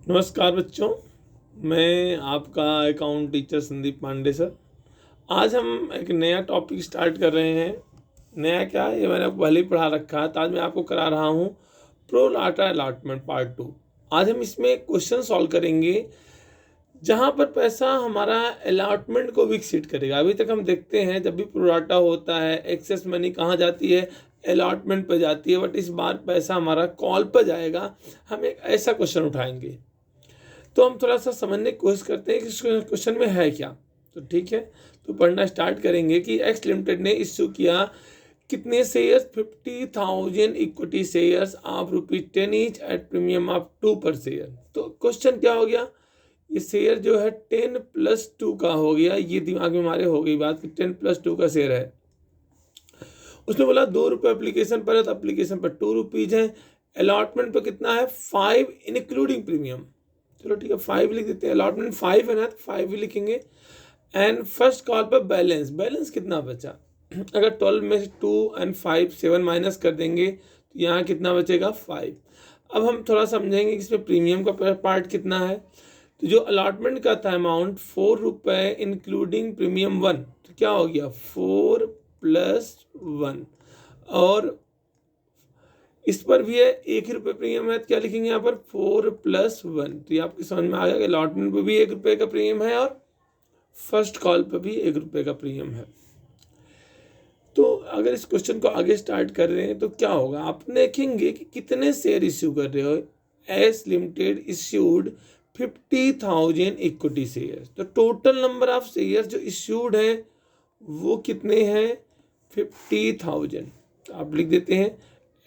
नमस्कार बच्चों, मैं आपका account teacher Sandeep Pandey sir. आज हम एक नया टॉपिक स्टार्ट कर रहे हैं। नया क्या है, ये मैंने आपको पहले ही पढ़ा रखा है, तो आज मैं आपको करा रहा हूँ प्रो राटा अलॉटमेंट पार्ट 2। आज हम इसमें क्वेश्चन सॉल्व करेंगे जहाँ पर पैसा हमारा अलॉटमेंट को भी एक्सीड करेगा। अभी तक हम देखते हैं जब भी प्रो राटा होता है एक्सेस मनी कहाँ जाती है, अलॉटमेंट पर जाती है, बट इस बार पैसा हमारा कॉल पर जाएगा। हम एक ऐसा क्वेश्चन उठाएंगे, तो हम थोड़ा सा समझने की कोशिश करते हैं कि इस क्वेश्चन में है क्या। तो ठीक है, तो पढ़ना स्टार्ट करेंगे कि एक्स लिमिटेड ने इश्यू किया कितने shares, 50,000 equity shares of ₹10 each at premium of 2 पर शेयर। तो क्वेश्चन क्या हो गया, ये शेयर जो है 10 + 2 का हो गया। ये दिमाग में हमारे हो गई बात कि 10 + 2 का शेयर है। उसने बोला ₹2 एप्लीकेशन पर है, तो एप्लीकेशन पर ₹2 है। अलॉटमेंट पर कितना है, 5 इंक्लूडिंग प्रीमियम। चलो ठीक है, 5 लिख देते हैं। अलॉटमेंट 5 है ना, तो 5 भी लिखेंगे। एंड फर्स्ट कॉल पर बैलेंस कितना बचा, अगर 12 में से 2 और 5 7 माइनस कर देंगे तो यहाँ कितना बचेगा, 5। अब हम थोड़ा समझेंगे कि इसमें प्रीमियम का पार्ट कितना है। तो जो अलॉटमेंट का था अमाउंट ₹4 इंक्लूडिंग प्रीमियम 1, तो क्या हो गया 4 + 1। और इस पर भी है ₹1 प्रीमियम है, तो क्या लिखेंगे यहाँ पर 4 + 1। तो ये आपकी समझ में आ गया कि अलॉटमेंट पर भी ₹1 का प्रीमियम है और फर्स्ट कॉल पर भी ₹1 का प्रीमियम है। तो अगर इस क्वेश्चन को आगे स्टार्ट कर रहे हैं तो क्या होगा, आप देखेंगे कि कितने शेयर इश्यू कर रहे हो। S limited issued 50,000 equity share. तो टोटल नंबर ऑफ शेयर जो इश्यूड है वो कितने हैं, 50,000। तो आप लिख देते हैं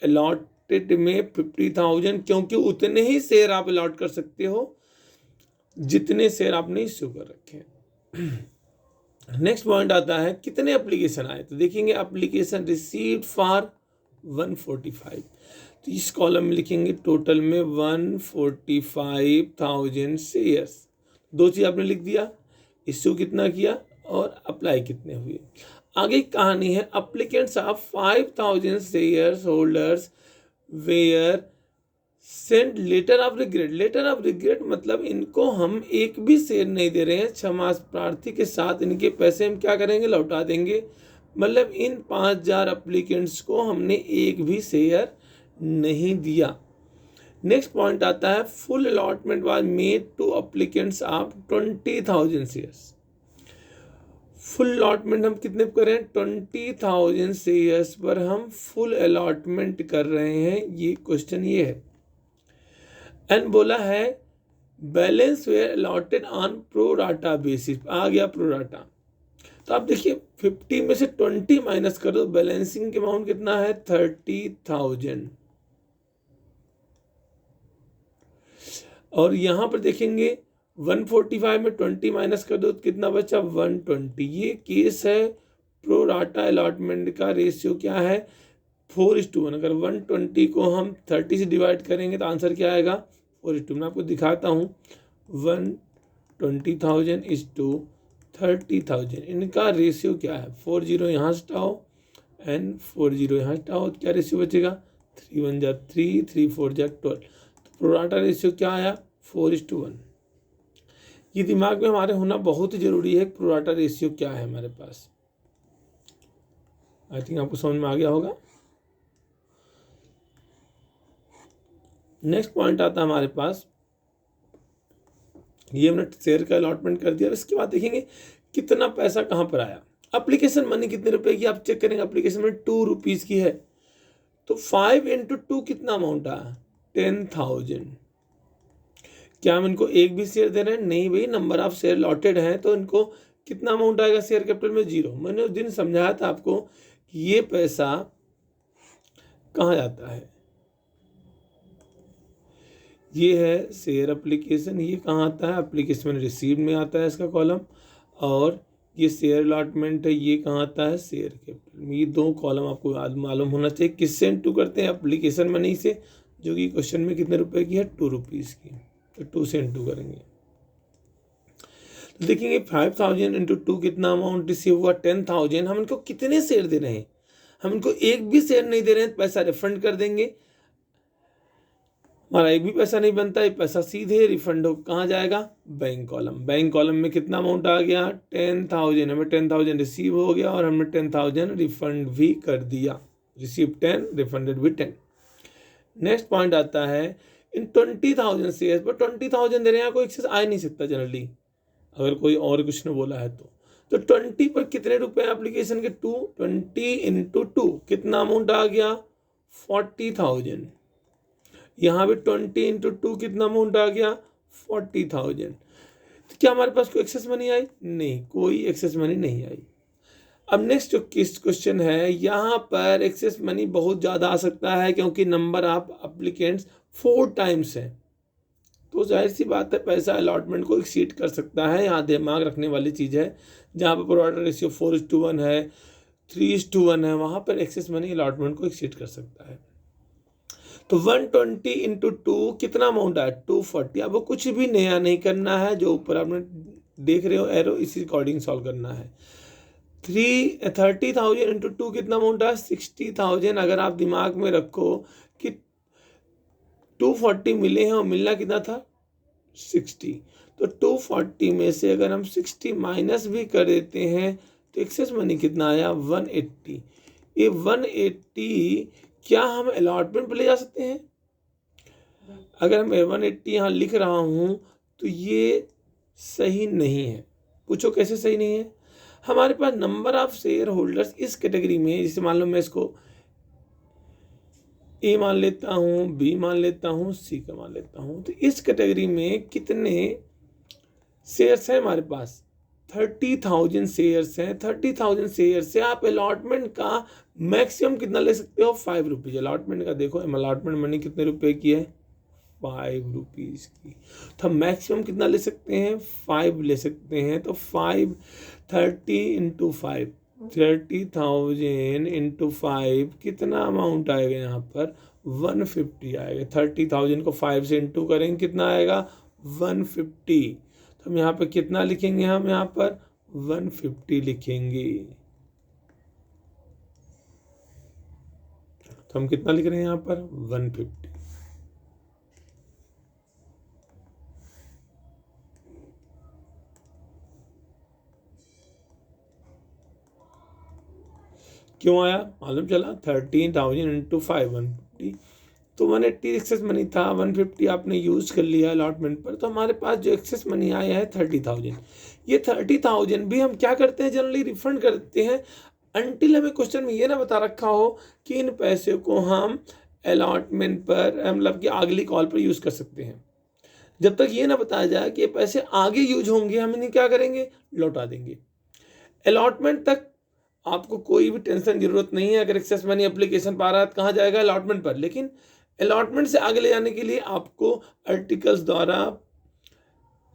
अलॉटेड में 50,000, क्योंकि उतने ही शेयर आप अलॉट कर सकते हो जितने शेयर आपने इश्यू कर रखे हैं। नेक्स्ट पॉइंट आता है कितने एप्लीकेशन आए। तो देखेंगे एप्लीकेशन रिसीव्ड फॉर 145। तो इस कॉलम में लिखेंगे टोटल में 145,000 शेयर्स। दो चीज आपने लिख दिया, इश्यू कितना किया और अप्लाई कितने हुए। आगे कहानी है, applicants of 5,000 shares holders were send letter of regret. Letter of regret मतलब इनको हम एक भी शेयर नहीं दे रहे हैं, क्षमा प्रार्थी के साथ इनके पैसे हम क्या करेंगे, लौटा देंगे। मतलब इन 5,000 एप्लीकेंट्स को हमने एक भी शेयर नहीं दिया। नेक्स्ट पॉइंट आता है, full allotment was made to applicants of 20,000 shares. Full allotment हम कितने पर करें, 20,000 शेयर्स पर हम फुल अलॉटमेंट कर रहे हैं। ये क्वेश्चन ये है। एंड बोला है balance were allotted on pro rata basis. आ गया प्रो राटा। तो आप देखिए 50 में से 20 माइनस कर दो, बैलेंसिंग अमाउंट कितना है 30,000। और यहां पर देखेंगे 145 में 20 माइनस कर दो तो कितना बचा 120। ये केस है प्रो राटा अलॉटमेंट का। रेशियो क्या है 4:1। अगर 120 को हम 30 से डिवाइड करेंगे तो आंसर क्या आएगा 4:2। मैं आपको दिखाता हूँ 120,000 = 30,000। इनका रेशियो क्या है, 40 यहाँ से हटाओ एंड 40 यहाँ से हटाओ, तो क्या रेशियो बचेगा 3 1 जा 3 3 4 जा 12। तो प्रोराटा रेशियो क्या आया 4:1। ये दिमाग में हमारे होना बहुत ही जरूरी है, प्रोराटा रेशियो क्या है हमारे पास। आई थिंक आपको समझ में आ गया होगा। नेक्स्ट पॉइंट आता है हमारे पास, ये हमने शेयर का अलॉटमेंट कर दिया। इसके बाद देखेंगे कितना पैसा कहाँ पर आया। एप्लीकेशन मनी कितने रुपए की आप चेक करेंगे, एप्लीकेशन में ₹2 की है। तो 5 × 2 कितना अमाउंट आया 10,000। क्या हम इनको एक भी शेयर दे रहे हैं, नहीं भाई, नंबर ऑफ शेयर लॉटेड है तो इनको कितना अमाउंट आएगा, शेयर कैपिटल में 0। मैंने उस दिन समझाया था आपको कि ये पैसा कहाँ जाता है, ये है शेयर एप्लीकेशन। ये कहाँ आता है, एप्लीकेशन रिसीव में आता है इसका कॉलम। और ये शेयर अलॉटमेंट है, ये कहाँ आता है शेयर कैपिटल में। ये दो कॉलम आपको मालूम होना चाहिए। किससे इंटू करते हैं, एप्लीकेशन मनी से, जो कि क्वेश्चन में कितने रुपए की है ₹2 की। तो 2 से इंटू करेंगे तो देखेंगे 5,000 × 2 कितना अमाउंट रिसीव हुआ 10,000। हम इनको कितने शेयर दे रहे हैं, हम इनको एक भी शेयर नहीं दे रहे हैं, पैसा रिफंड कर देंगे। हमारा एक भी पैसा नहीं बनता, ये पैसा सीधे रिफंड हो कहाँ जाएगा, बैंक कॉलम। बैंक कॉलम में कितना अमाउंट आ गया, 10,000, हमें 10,000 रिसीव हो गया और हमने 10,000 रिफंड भी कर दिया। रिसीव 10, रिफंडेड भी 10। नेक्स्ट पॉइंट आता है इन 20,000 शेयर पर 20,000 दे रहे हैं, यहाँ कोई एक्सेस आ ही नहीं सकता जनरली, अगर कोई और कुछ ने बोला है तो 20 पर कितने रुपए एप्लीकेशन के 2, 20 इंटू 2 कितना अमाउंट आ गया, 40,000। यहाँ भी 20 इंटू 2 कितना अमाउंट आ गया, 40,000। तो क्या हमारे पास कोई एक्सेस मनी आई, नहीं, कोई एक्सेस मनी नहीं आई। अब नेक्स्ट जो क्वेश्चन है, यहाँ पर एक्सेस मनी बहुत ज़्यादा आ सकता है क्योंकि नंबर ऑफ एप्लीकेंट्स 4 टाइम्स है, तो जाहिर सी बात है पैसा अलॉटमेंट को एक्सीड कर सकता है। यहाँ दिमाग रखने वाली चीज़ है, जहाँ पर प्रोवाइडर रेशियो 4:1 है, 3:1 है, वहाँ पर एक्सेस मनी अलॉटमेंट को एक्सीड कर सकता है। तो 120 इंटू 2 कितना अमाउंट आया, 240। अब वो कुछ भी नया नहीं करना है, जो ऊपर आपने देख रहे हो एरो, इसी अकॉर्डिंग सॉल्व करना है। 30,000 इंटू 2 कितना अमाउंट है, 60,000। अगर आप दिमाग में रखो कि 240 मिले हैं और मिलना कितना था, 60, तो 240 में से अगर हम 60 माइनस भी कर देते हैं तो एक्सेस मनी कितना आया, 180। ये 180 क्या हम अलॉटमेंट पे ले जा सकते हैं? अगर मैं 180 यहाँ लिख रहा हूँ तो ये सही नहीं है। पूछो कैसे सही नहीं है? हमारे पास नंबर ऑफ शेयर होल्डर्स इस कैटेगरी में, जैसे मान लो मैं इसको ए मान लेता हूँ, बी मान लेता हूँ, सी का मान लेता हूँ, तो इस कैटेगरी में कितने शेयर्स हैं हमारे पास, 30,000 शेयर्स हैं। 30,000 शेयर से आप अलॉटमेंट का मैक्सिमम कितना ले सकते हो, 5 रुपीज़। अलॉटमेंट का देखो, अलॉटमेंट मनी कितने रुपए की है, 5 रुपीज़ की। तो हम मैक्सिमम कितना ले सकते हैं, 5 ले सकते हैं। तो 5, 30 इंटू 5, 30,000 इंटू 5 कितना अमाउंट आएगा यहाँ पर, 150 आएगा। 30,000 को 5 से इंटू करेंगे कितना आएगा, 150। तो हम यहाँ पर कितना लिखेंगे, हम यहाँ पर 150 लिखेंगे। तो हम कितना लिख रहे हैं यहाँ पर, 150। क्यों आया, मालूम चला, 13,000 इंटू 5, 150। तो 180 एक्सेस मनी था, 150 आपने यूज कर लिया अलॉटमेंट पर, तो हमारे पास जो एक्सेस मनी आया है 30,000। ये 30,000 भी हम क्या करते हैं, जनरली रिफंड करते हैं, अनटिल हमें क्वेश्चन में ये ना बता रखा हो कि इन पैसे को हम अलॉटमेंट पर, मतलब कि अगली कॉल पर यूज कर सकते हैं। जब तक ये ना बताया जाए कि ये पैसे आगे यूज होंगे, हम इन्हें क्या करेंगे, लौटा देंगे। अलॉटमेंट तक आपको कोई भी टेंशन की जरूरत नहीं है। अगर एक्सेस मनी एप्लीकेशन पर आ रहा है तो कहाँ जाएगा, अलॉटमेंट पर। लेकिन अलॉटमेंट से आगे ले जाने के लिए आपको आर्टिकल्स द्वारा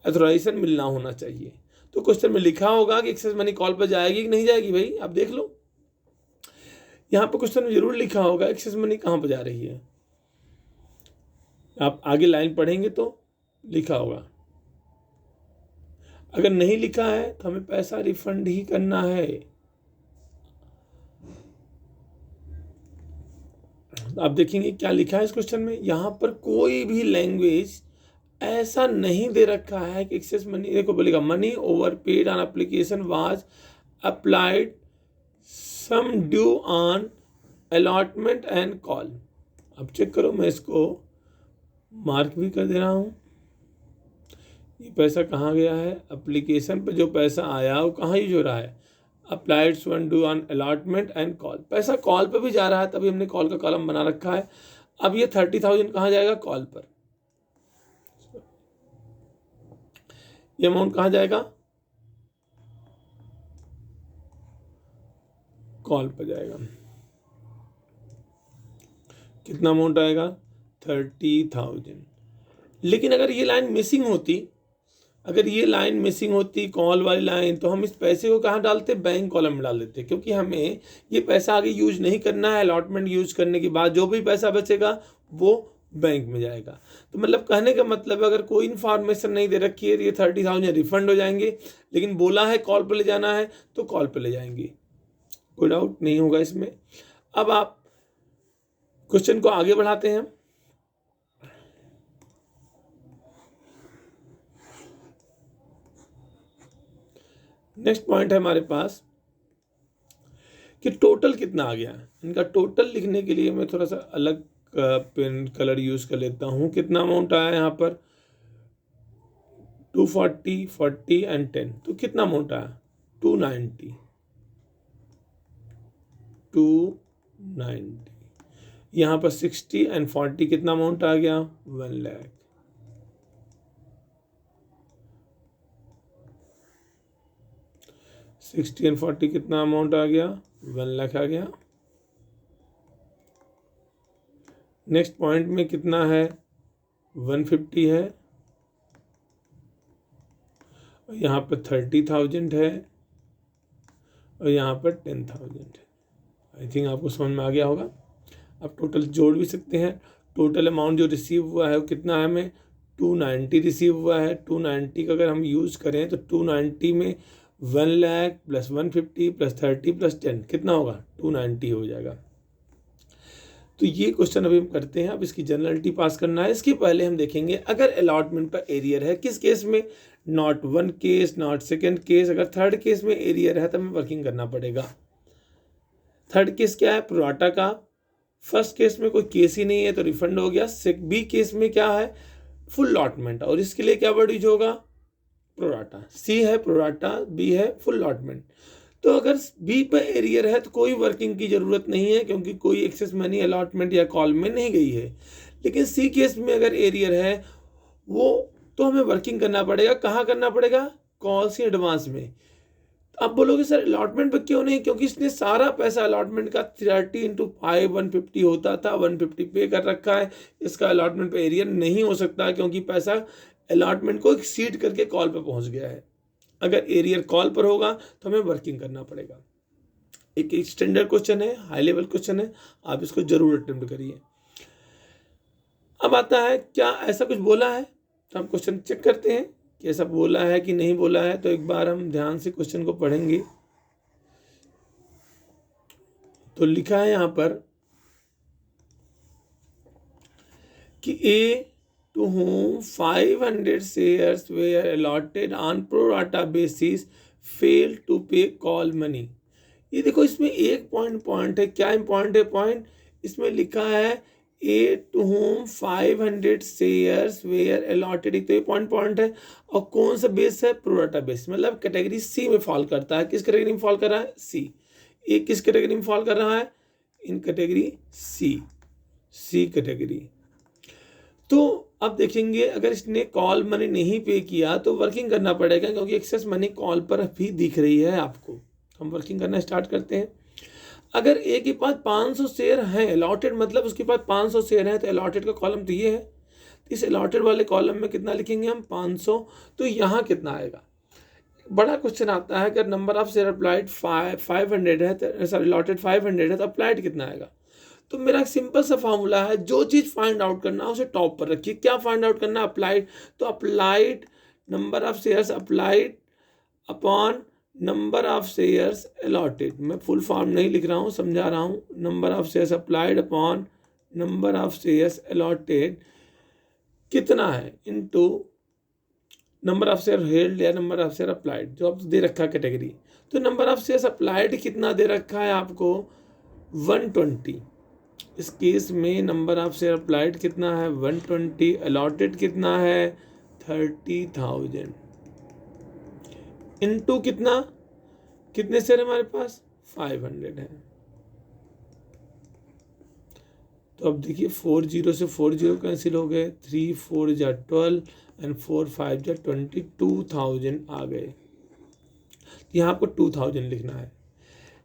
ऑथराइजेशन मिलना होना चाहिए। तो क्वेश्चन में लिखा होगा कि एक्सेस मनी कॉल पर जाएगी कि नहीं जाएगी, भाई आप देख लो, यहाँ पर क्वेश्चन में जरूर लिखा होगा एक्सेस मनी कहाँ पर जा रही है। आप आगे लाइन पढ़ेंगे तो लिखा होगा। अगर नहीं लिखा है तो हमें पैसा रिफंड ही करना है। आप देखेंगे क्या लिखा है इस क्वेश्चन में, यहाँ पर कोई भी लैंग्वेज ऐसा नहीं दे रखा है कि एक्सेस मनी, देखो बोलेगा money over paid on application was applied sum due on allotment and call. अब चेक करो, मैं इसको मार्क भी कर दे रहा हूँ। ये पैसा कहाँ गया है, एप्लीकेशन पे जो पैसा आया वो कहाँ यूज हो रहा है, applied one do on allotment and call. पैसा कॉल पे भी जा रहा है, तभी हमने कॉल का कॉलम बना रखा है। अब ये 30,000 कहाँ जाएगा, कॉल पर। ये अमाउंट कहाँ जाएगा, कॉल पर जाएगा। कितना अमाउंट आएगा, 30,000। लेकिन अगर ये लाइन मिसिंग होती, अगर ये लाइन मिसिंग होती, कॉल वाली लाइन, तो हम इस पैसे को कहाँ डालते, बैंक कॉलम में डाल देते, क्योंकि हमें ये पैसा आगे यूज नहीं करना है। अलॉटमेंट यूज करने के बाद जो भी पैसा बचेगा वो बैंक में जाएगा। तो मतलब कहने का मतलब, अगर कोई इन्फॉर्मेशन नहीं दे रखी है तो ये 30,000 रिफंड हो जाएंगे, लेकिन बोला है कॉल पर ले जाना है तो कॉल पर ले जाएंगे, कोई डाउट नहीं होगा इसमें। अब आप क्वेश्चन को आगे बढ़ाते हैं। नेक्स्ट पॉइंट है हमारे पास कि टोटल कितना आ गया। इनका टोटल लिखने के लिए मैं थोड़ा सा अलग पेन कलर यूज़ कर लेता हूँ। कितना अमाउंट आया यहाँ पर 240, 40 एंड 10, तो कितना अमाउंट आया 290। यहाँ पर 60 एंड 40 कितना अमाउंट आ गया 1 लाख। सिक्सटी एंड 40 कितना अमाउंट आ गया 1 लाख आ गया। नेक्स्ट पॉइंट में कितना है 150 है, और यहाँ पर 30,000 है, और यहाँ पर 10,000 है। आई थिंक आपको समझ में आ गया होगा। आप टोटल जोड़ भी सकते हैं। टोटल अमाउंट जो रिसीव हुआ है वो कितना है, हमें 290 रिसीव हुआ है। 290 का अगर हम यूज़ करें तो 290 में 1 लाख प्लस 150 प्लस 30 प्लस 10 कितना होगा 290 हो जाएगा। तो ये क्वेश्चन अभी हम करते हैं। अब इसकी जनरलिटी पास करना है। इसके पहले हम देखेंगे अगर अलॉटमेंट पर एरियर है, किस केस में, not 1 case, not 2nd case, अगर 3rd केस में एरियर है तो हमें वर्किंग करना पड़ेगा। 3rd केस क्या है प्रोराटा का। 1st केस में कोई केस ही नहीं है तो रिफंड हो गया। बी केस में क्या है फुल अलॉटमेंट, और इसके लिए क्या वर्ड यूज होगा प्रोराटा। सी है प्रोराटा, बी है फुल अलॉटमेंट। तो अगर बी पर एरियर है तो कोई वर्किंग की ज़रूरत नहीं है, क्योंकि कोई एक्सेस मनी अलॉटमेंट या कॉल में नहीं गई है। लेकिन सी केस में अगर एरियर है वो तो हमें वर्किंग करना पड़ेगा। कहाँ करना पड़ेगा, कॉल से एडवांस में। आप बोलोगे सर अलॉटमेंट पर क्यों नहीं, क्योंकि इसने सारा पैसा अलॉटमेंट का 30 × 5 150 होता था, 150 पे कर रखा है। इसका अलॉटमेंट पे एरियर नहीं हो सकता, क्योंकि पैसा अलॉटमेंट को एक्सीड करके कॉल पर पहुंच गया है। अगर एरियर कॉल पर होगा तो हमें वर्किंग करना पड़ेगा। एक स्टैंडर्ड क्वेश्चन है, हाई लेवल क्वेश्चन है, आप इसको जरूर अटेम्प्ट करिए। अब आता है क्या ऐसा कुछ बोला है, तो हम क्वेश्चन चेक करते हैं कि ऐसा बोला है कि नहीं बोला है। तो एक बार हम ध्यान से क्वेश्चन को पढ़ेंगे। तो लिखा है यहाँ पर कि ए to whom 500 shares were allotted on pro rata basis failed to pay call money। ये देखो इसमें एक पॉइंट है। क्या इम्पॉर्टेंट है पॉइंट, इसमें लिखा है A to whom 500 shares were allotted, तो ये पॉइंट है। और कौन सा बेस है प्रो राटा बेस, मतलब कैटेगरी सी में फॉल करता है। किस कैटेगरी में फॉल कर रहा है सी। ए किस कैटेगरी में फॉल कर रहा है इन कैटेगरी सी कैटेगरी। तो अब देखेंगे अगर इसने कॉल मनी नहीं पे किया तो वर्किंग करना पड़ेगा, क्योंकि एक्सेस मनी कॉल पर भी दिख रही है आपको। हम वर्किंग करना स्टार्ट करते हैं। अगर ए के पास 500 शेयर हैं अलॉटेड, मतलब उसके पास 500 शेयर हैं, तो अलॉटेड का कॉलम तो ये है। तो इस अलॉटेड वाले कॉलम में कितना लिखेंगे हम 500। तो यहाँ कितना आएगा, बड़ा क्वेश्चन आता है। अगर नंबर ऑफ शेयर अप्लाइड 500 है तो सॉरी अलॉटेड 500 है तो अप्लाइड कितना आएगा। तो मेरा सिंपल सा फार्मूला है, जो चीज़ फाइंड आउट करना है उसे टॉप पर रखिए। क्या फाइंड आउट करना है अप्लाइड, तो applied number of shares applied upon number of shares allotted. मैं फुल फॉर्म नहीं लिख रहा हूँ, समझा रहा हूँ। Number of shares applied upon number of shares allotted कितना है into number of share held या नंबर ऑफ शेयर अप्लाइड, जो आप दे रखा है कैटेगरी। तो नंबर ऑफ शेयर्स अप्लाइड कितना दे रखा है आपको 120। इस केस में नंबर ऑफ शेयर अप्लाइड कितना है 120, अलॉटेड कितना है 30,000 इनटू कितना, कितने शेयर हमारे पास 500 है। तो अब देखिए 4 0 से 4 0 कैंसिल हो गए, 3 4 जा 12 एंड 4 5 जा 22,000 आ गए। यहाँ आपको 2000 लिखना है।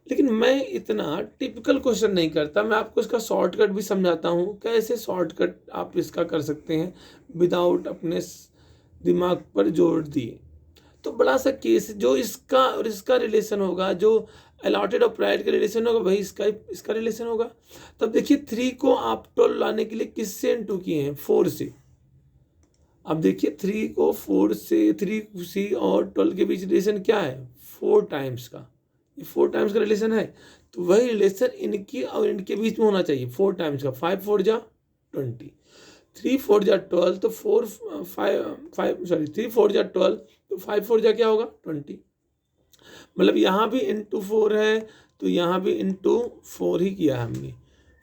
लेकिन मैं इतना टिपिकल क्वेश्चन नहीं करता, मैं आपको इसका शॉर्टकट भी समझाता हूँ कैसे शॉर्टकट आप इसका कर सकते हैं विदाउट अपने दिमाग पर जोर दिए। तो बड़ा सा केस जो इसका और इसका रिलेशन होगा, जो अलॉटेड और प्राइड का रिलेशन होगा वही इसका रिलेशन होगा। तब देखिए 3 को आप 12 लाने के लिए किससे इनटू किए हैं 4 से। अब देखिए 3 को 4 से, 3C और 12 के बीच रिलेशन क्या है 4 टाइम्स का, ये 4 टाइम्स का रिलेशन है। तो वही रिलेशन इनकी और इनके बीच में होना चाहिए 4 टाइम्स का। 5 4 जा 20, 3 4 जा 12, तो 3 4 जा 12, तो 5 4 जा क्या होगा 20। मतलब यहाँ भी इंटू 4 है तो यहाँ भी इंटू 4 ही किया है हमने।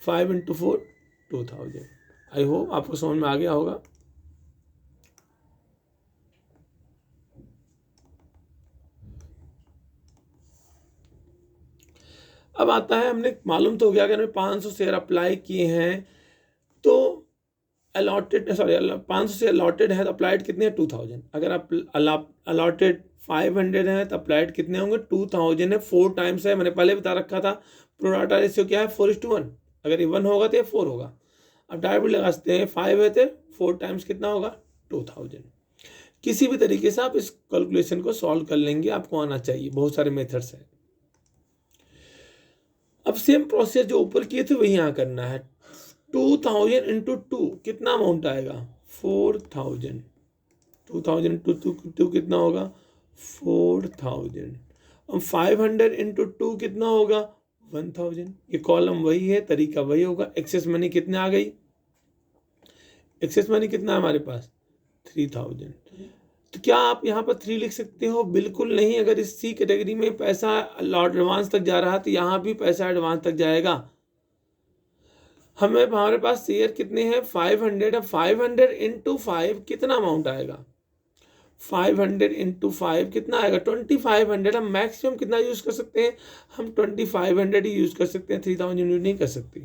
5 इंटू 4 2000। आई होप आपको समझ में आ गया होगा। अब आता है, हमने मालूम तो हो गया, अगर हमने 500 शेयर अप्लाई किए हैं तो अलॉटेड, सॉरी 500 शेयर अलॉटेड है तो अप्लाइड कितने हैं 2000। अगर आप अलॉटेड 500 है तो अप्लाइड कितने होंगे 2000 है, 4 टाइम्स है, मैंने पहले बता रखा था। प्रोराटा रेशियो क्या है 4:1, अगर ये 1 होगा तो ये 4 होगा। अब डायरेक्ट लगा सकते हैं 5 है तो 4 टाइम्स कितना होगा 2000। किसी भी तरीके से आप इस कैलकुलेशन को सॉल्व कर लेंगे, आपको आना चाहिए, बहुत सारे मेथड्स हैं। अब सेम प्रोसेस जो ऊपर किए थे वही यहाँ करना है। 2000 इंटू 2 कितना अमाउंट आएगा 4000। 2000 इंटू 2 कितना होगा 4000। अब 500 इंटू 2 कितना होगा 1000। ये कॉलम वही है, तरीका वही होगा। एक्सेस मनी कितने आ गई, एक्सेस मनी कितना है हमारे पास 3000। तो क्या आप यहाँ पर 3 लिख सकते हो, बिल्कुल नहीं। अगर इस सी कैटेगरी में पैसा एडवांस तक जा रहा है तो यहाँ भी पैसा एडवांस तक जाएगा। हमारे पास शेयर कितने हैं 500 है। 500 इंटू 5 कितना अमाउंट आएगा 500 इंटू 5 कितना आएगा 2500। हम मैक्सिमम कितना यूज कर सकते हैं, हम 2500 ही यूज कर सकते हैं, 3000 यूज नहीं कर सकते।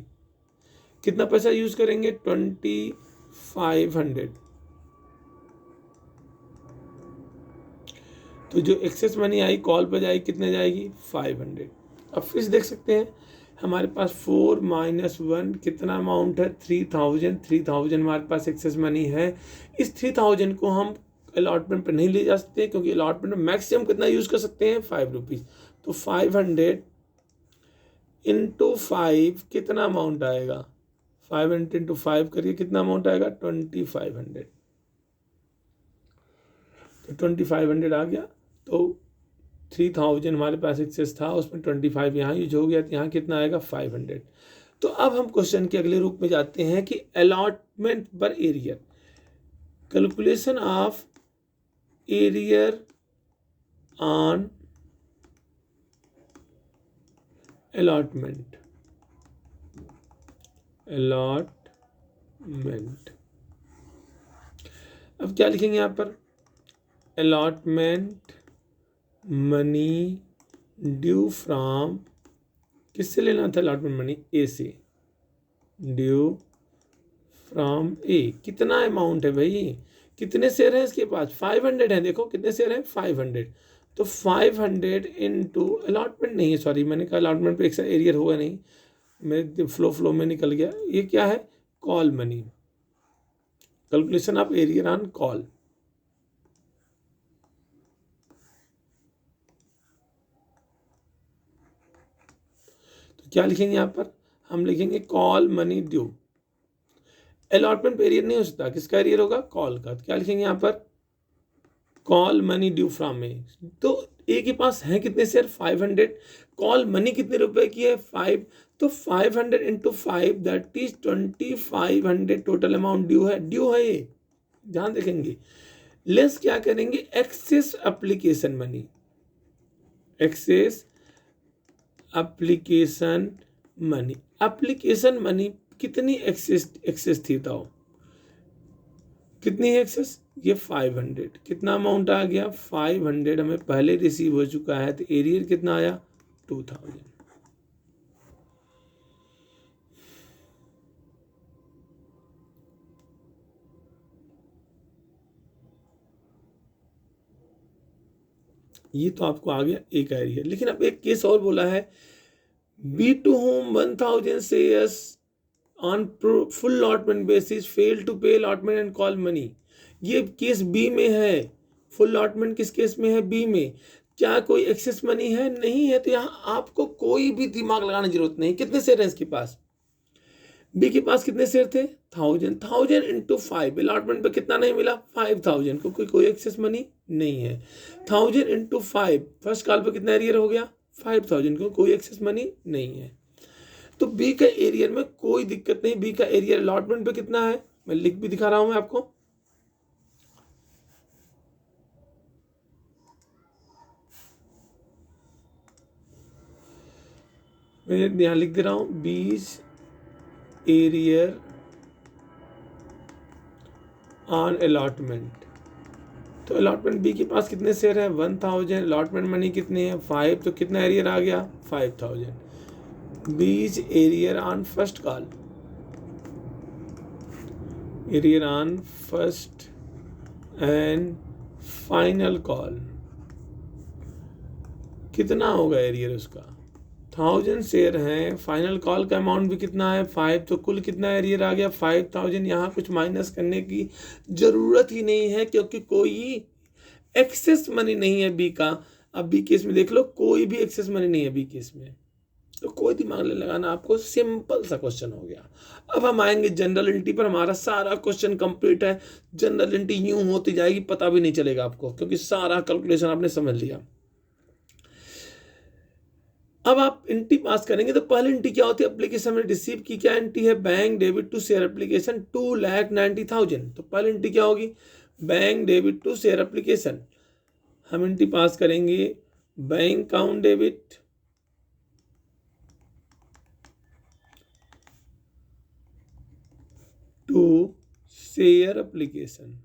कितना पैसा यूज करेंगे 2500। तो जो एक्सेस मनी आई कॉल पर जाएगी कितने जाएगी 500। अब फिर देख सकते हैं हमारे पास 4 - 1 कितना अमाउंट है 3000। 3000 हमारे पास एक्सेस मनी है। इस 3000 को हम अलॉटमेंट पर नहीं ले जा सकते क्योंकि अलॉटमेंट में मैक्सिमम कितना यूज कर सकते हैं 5 रुपीज़। तो 500 इंटू 5 कितना अमाउंट आएगा 500 इंटू 5 करिए कितना अमाउंट आएगा 2500। तो 2500 आ गया। तो 3000 हमारे पास एक्सेस था, उसमें 25 यहाँ यूज हो गया, तो यहाँ कितना आएगा 500। तो अब हम क्वेश्चन के अगले रूप में जाते हैं कि अलॉटमेंट पर arrear, calculation of arrear on allotment. अब क्या लिखेंगे यहाँ पर, अलॉटमेंट मनी ड्यू फ्रॉम, किससे लेना था अलॉटमेंट मनी ए से, ड्यू फ्रॉम ए। कितना अमाउंट है भाई, कितने शेयर हैं इसके पास 500 है। देखो कितने शेयर हैं 500। तो 500 इंटू अलॉटमेंट नहीं है, सॉरी मैंने कहा अलॉटमेंट पे एक एरियर होगा नहीं, मेरे फ्लो में निकल गया। ये क्या है call money, calculation of arrear on call. तो क्या लिखेंगे यहाँ पर, हम लिखेंगे कॉल मनी ड्यू। अलॉटमेंट पे एरियर नहीं हो सकता, किसका एरियर होगा कॉल का। तो क्या लिखेंगे यहाँ पर कॉल मनी ड्यू फ्रॉम ए। तो ए के पास है कितने शेयर 500, कॉल मनी कितने रुपए की है 5। तो 500 into 5 that is 2500 total amount due है ये, ध्यान देखेंगे। लेस क्या करेंगे excess application money, excess application money. Application money कितनी एक्सेस थी बताओ, कितनी है एक्सेस, ये 500। कितना अमाउंट आ गया 500 हमें पहले रिसीव हो चुका है, तो एरियर कितना आया 2000। ये तो आपको आ गया एक एरियर। लेकिन अब एक केस और बोला है, B to whom 1000 shares on full allotment basis fail to pay allotment and call money. ये केस बी में है, फुल अलॉटमेंट किस केस में है बी में। क्या कोई एक्सेस मनी है, नहीं है। तो यहाँ आपको कोई भी दिमाग लगाने की जरूरत नहीं। कितने शेयर है इसके पास, बी के पास कितने शेयर थे 1000 इंटू 5, अलॉटमेंट पे कितना नहीं मिला 5000, क्योंकि कोई एक्सेस मनी नहीं है। 1000 इंटू 5 फर्स्ट कॉल पे कितना एरियर हो गया 5000, क्योंकि कोई एक्सेस मनी नहीं है। तो बी का एरियर में कोई दिक्कत नहीं, बी का एरियर अलॉटमेंट पे कितना है मैं लिख भी दिखा रहा हूं मैं आपको। मैं यहाँ लिख दे रहा हूँ बीज एरियर ऑन अलॉटमेंट। तो अलॉटमेंट बी के पास कितने शेयर है? 1000। अलॉटमेंट मनी कितनी है? 5। तो कितना एरियर आ गया? 5000। बीज arrear on first call, arrear on first and final call कितना होगा एरियर उसका? 1000 शेयर हैं, फाइनल कॉल का अमाउंट भी कितना है? 5। तो कुल कितना एरियर आ गया? 5000। यहाँ कुछ माइनस करने की जरूरत ही नहीं है क्योंकि कोई एक्सेस मनी नहीं है बी का। अब बी केस में देख लो, कोई भी एक्सेस मनी नहीं है बी केस में, तो कोई दिमाग नहीं लगाना आपको, सिंपल सा क्वेश्चन हो गया। अब हम आएंगे जनरलिटी पर। हमारा सारा क्वेश्चन कंप्लीट है। जनरलिटी यूं होती जाएगी, पता भी नहीं चलेगा आपको, क्योंकि सारा कैलकुलेशन आपने समझ लिया। अब आप एंट्री पास करेंगे तो पहली एंट्री क्या होती है? एप्लीकेशन में रिसीव की क्या एंट्री है? Bank debit to share application 2,90,000। तो पहली एंट्री क्या होगी? Bank debit to share application. हम एंट्री पास करेंगे bank account debit to share application.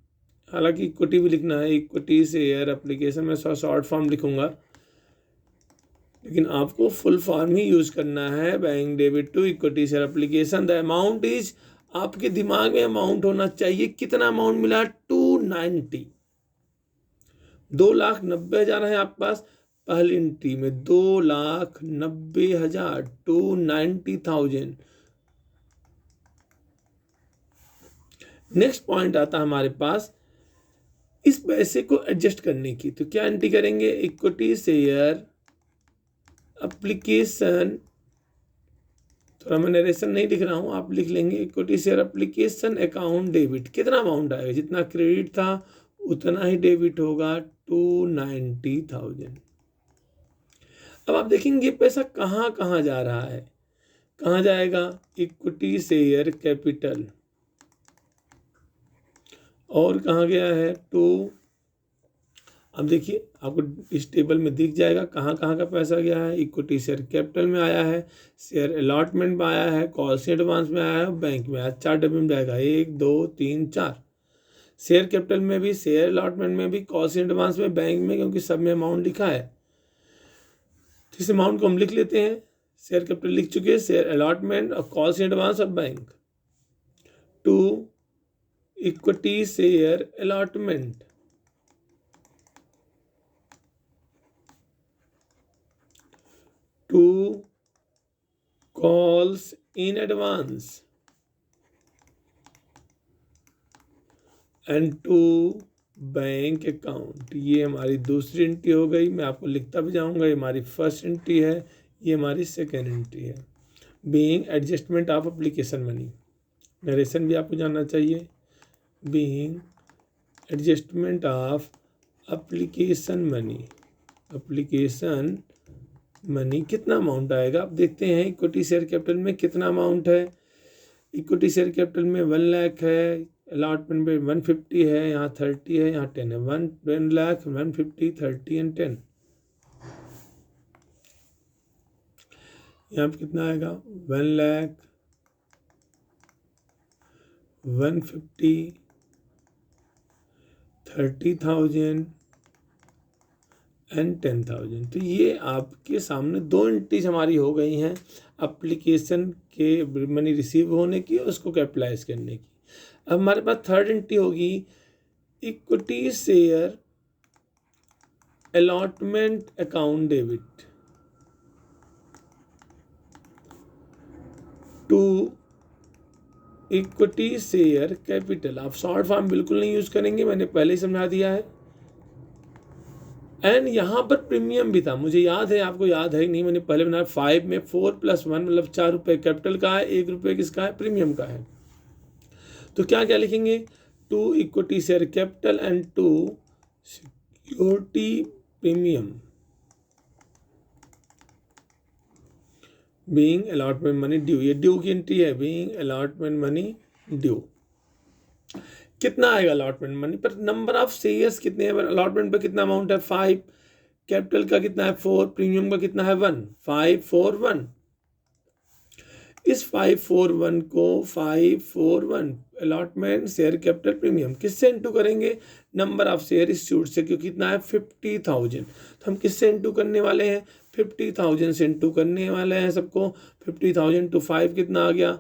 हालांकि इक्विटी भी लिखना है, इक्विटी शेयर एप्लीकेशन में शॉर्ट फॉर्म लिखूंगा, लेकिन आपको फुल फॉर्म ही यूज करना है। Bank debit to equity share application. The amount is, आपके दिमाग में अमाउंट होना चाहिए। कितना अमाउंट मिला? 290। 2,90,000 है आपके पास पहली एंट्री में। 2,90,000, 290,000। नेक्स्ट पॉइंट आता हमारे पास इस पैसे को एडजस्ट करने की। तो क्या एंट्री करेंगे? इक्विटी शेयर एप्लीकेशन, थोड़ा मैं नरेशन नहीं लिख रहा हूं, आप लिख लेंगे equity share application account debit. कितना अमाउंट आएगा? जितना क्रेडिट था उतना ही डेबिट होगा, 290,000। अब आप देखेंगे पैसा कहाँ कहाँ जा रहा है। कहाँ जाएगा? Equity share capital. और कहाँ गया है? टू, अब देखिए आपको इस टेबल में दिख जाएगा कहाँ कहाँ का पैसा गया है। इक्विटी शेयर कैपिटल में आया है, शेयर अलॉटमेंट में आया है, कॉल से एडवांस में आया है, बैंक में आया। 4 डब्बे में जाएगा, 1 2 3 4। शेयर कैपिटल में भी, शेयर अलॉटमेंट में भी, कॉल से एडवांस में, बैंक में, क्योंकि सब में अमाउंट लिखा है। तो इस अमाउंट को हम लिख लेते हैं। शेयर कैपिटल लिख चुके हैं, शेयर अलॉटमेंट और कॉल से एडवांस और bank. To equity share allotment to calls in advance and to bank account. ये हमारी दूसरी एंट्री हो गई। मैं आपको लिखता भी जाऊंगा, ये हमारी फर्स्ट एंट्री है, ये हमारी सेकेंड एंट्री है। Being adjustment of application money, narration भी आपको जानना चाहिए। Being adjustment of application money, application money कितना अमाउंट आएगा? आप देखते हैं इक्विटी शेयर कैपिटल में कितना अमाउंट है। इक्विटी शेयर कैपिटल में 1 लाख है, अलॉटमेंट में 150 है, यहाँ 30 है, यहाँ 10 है। 1 लाख, 150, 30 एंड 10। यहाँ पे कितना आएगा? 1 लाख, 150, 30,000 एंड 10,000। तो ये आपके सामने 2 एंट्रीज हमारी हो गई हैं एप्लीकेशन के मनी रिसीव होने की और उसको कैपिटलाइज करने की। अब हमारे पास थर्ड एंट्री होगी equity share allotment account debit to equity share capital. आप शॉर्ट फॉर्म बिल्कुल नहीं यूज करेंगे, मैंने पहले ही समझा दिया है। एंड यहाँ पर प्रीमियम भी था, मुझे याद है, आपको याद है नहीं, मैंने पहले बनाया। 5 में 4 + 1 मतलब 4 रुपये कैपिटल का है, 1 रुपये किसका है? प्रीमियम का है। तो क्या क्या लिखेंगे? To equity share capital and to security premium being allotment money due. ये ड्यू की एंट्री है, बीइंग अलॉटमेंट मनी ड्यू। कितना आएगा अलॉटमेंट मनी पर? नंबर ऑफ शेयर्स कितने हैं? अलॉटमेंट पर कितना अमाउंट है? 5। कैपिटल का कितना है? 4। प्रीमियम का कितना है? 1। 5 4 1। इस 541 को 541 अलॉटमेंट शेयर कैपिटल प्रीमियम किससे इंटू करेंगे? नंबर ऑफ शेयर इश्यूड से, क्योंकि कितना है 50,000, तो हम किससे इंटू करने वाले हैं? 50,000 से इंटू करने वाले हैं सबको। 50,000 टू 5 कितना आ गया?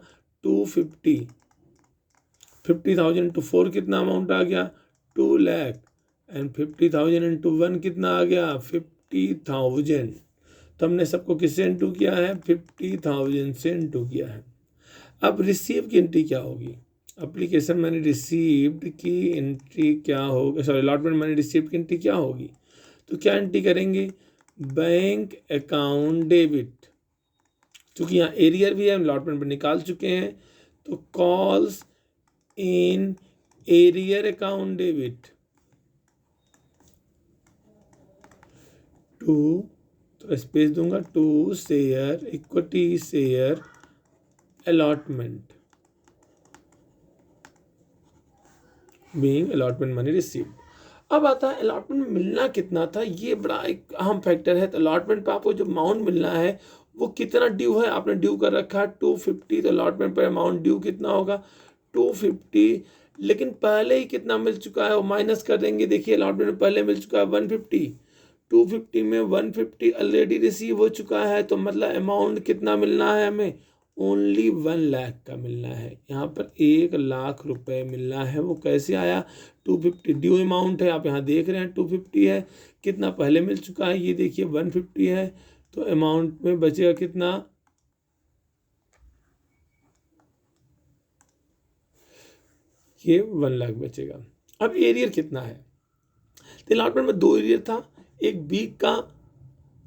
250। 50,000 टू 4 कितना अमाउंट आ गया? 2 लाख। एंड 50,000 इंटू 1 कितना आ गया? 50,000। तो हमने सबको किससे इंटू किया है? 50,000 से इंटू किया है। अब रिसीव की एंट्री क्या होगी? एप्लीकेशन मैंने रिसीव्ड की एंट्री क्या होगी? सॉरी, अलॉटमेंट मैंने रिसीव्ड की एंट्री क्या होगी? तो क्या एंट्री करेंगे? Bank account debit. क्योंकि यहाँ एरियर भी है, हम अलॉटमेंट पर निकाल चुके हैं, तो calls in arrear account debit to, तो स्पेस दूंगा, to share equity share allotment being allotment money receive. अब आता है अलॉटमेंट में मिलना कितना था, ये बड़ा एक अहम फैक्टर है। तो अलॉटमेंट पे आपको जो अमाउंट मिलना है वो कितना ड्यू है, आपने ड्यू कर रखा है 250, तो अलॉटमेंट पर अमाउंट ड्यू कितना होगा? 250। लेकिन पहले ही कितना मिल चुका है वो माइनस कर देंगे। देखिए अलॉटमेंट में पहले मिल चुका है 150, 250 में 150 ऑलरेडी रिसीव हो चुका है, तो मतलब अमाउंट कितना मिलना है हमें? ओनली 1 लाख का मिलना है। यहाँ पर 1 लाख रुपए मिलना है। वो कैसे आया? 250 ड्यू अमाउंट है, आप यहाँ देख रहे हैं 250 है। कितना पहले मिल चुका है? ये देखिए 150 है, तो अमाउंट में बचेगा कितना? ये 1 लाख बचेगा। अब एरियर कितना है? तो अलॉटमेंट में 2 एरियर था, एक बी का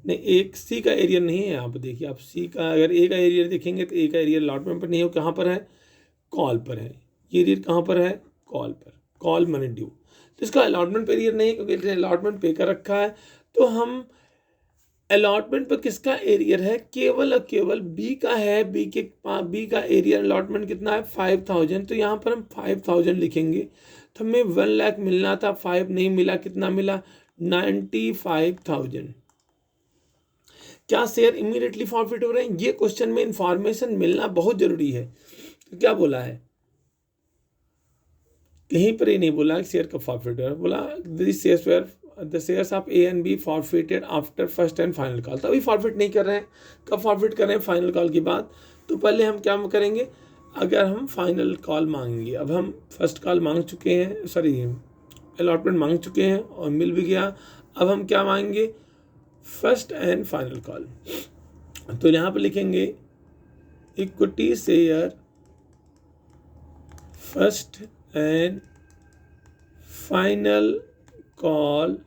नहीं, एक सी का एरियर नहीं है। यहाँ पर देखिए आप सी का, अगर ए का एरियर देखेंगे तो ए का एरियर अलॉटमेंट पर नहीं है, कहाँ पर है? कॉल पर है। ये एरियर कहाँ पर है? कॉल पर, कॉल मनी ड्यू। तो इसका अलॉटमेंट पर एरियर नहीं है क्योंकि अलॉटमेंट पे कर रखा है। तो हम अलॉटमेंट पर किसका एरियर है? केवल और केवल बी का है। बी का एरियर अलॉटमेंट कितना है? 5,000। तो यहाँ पर हम 5,000 लिखेंगे। तो हमें 1 लाख मिलना था, 5 नहीं मिला, कितना मिला? 95,000। क्या शेयर इमीडिएटली फॉरफिट हो रहे हैं? ये क्वेश्चन में इंफॉर्मेशन मिलना बहुत जरूरी है। तो क्या बोला है? कहीं पर ही नहीं बोला कि शेयर कब फॉरफिट हो रहा है, बोला the shares of A and B forfeited after first and final call. तो अभी फॉरफिट नहीं कर रहे हैं, कब फॉरफिट कर रहे हैं? फाइनल कॉल की बात। तो पहले हम क्या करेंगे? अगर हम फाइनल कॉल मांगेंगे, अब हम फर्स्ट कॉल मांग चुके हैं, सॉरी अलॉटमेंट मांग चुके हैं और मिल भी गया। अब हम क्या मांगेंगे? First and final call. तो यहाँ पर लिखेंगे equity share first and final call